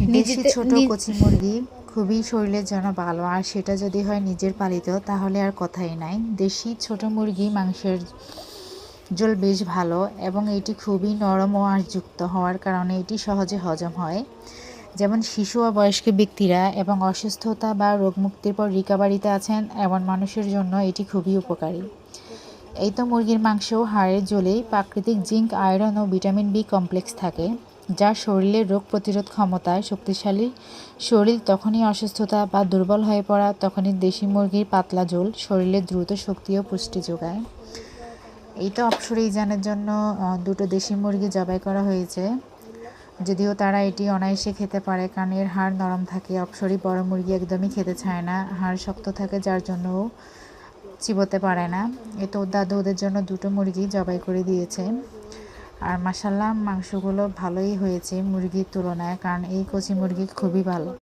দেশি ছোট কচি মুরগি খুবই শরীরের জন্য ভালো, আর সেটা যদি হয় নিজের পালিত তাহলে আর কথাই নাই। দেশি ছোট মুরগি মাংসের ঝোল বেশ ভালো এবং এটি খুবই নরম ও আঁশযুক্ত হওয়ার কারণে এটি সহজে হজম হয়। যেমন শিশু ও বয়স্ক ব্যক্তিরা এবং অসুস্থতা বা রোগমুক্তির পর রিকভারিতে আছেন এমন মানুষের জন্য এটি খুবই উপকারী। এই তো মুরগির মাংসেও হাড়ের ঝোলেই প্রাকৃতিক জিঙ্ক, আয়রন ও ভিটামিন বি কমপ্লেক্স থাকে, যা শরীরের রোগ প্রতিরোধ ক্ষমতায় শক্তিশালী। শরীর তখনই অসুস্থতা বা দুর্বল হয়ে পড়া, তখনই দেশি মুরগির পাতলা ঝোল শরীরে দ্রুত শক্তি ও পুষ্টি যোগায়। এই তো অবসর ইজানের জন্য দুটো দেশি মুরগি জবাই করা হয়েছে, যদিও তারা এটি অনায়াসে খেতে পারে কারণ এর হাড় নরম থাকে। অপসরি বড় মুরগি একদমই খেতে চায় না, হাড় শক্ত থাকে যার জন্য চিবোতে পারে না। এ তো দাদু ওদের জন্য দুটো মুরগি জবাই করে দিয়েছে। আর মাশাল্লাহ মাংসগুলো ভালোই হয়েছে মুরগির তুলনায়, কারণ এই কচি মুরগি খুবই ভালো।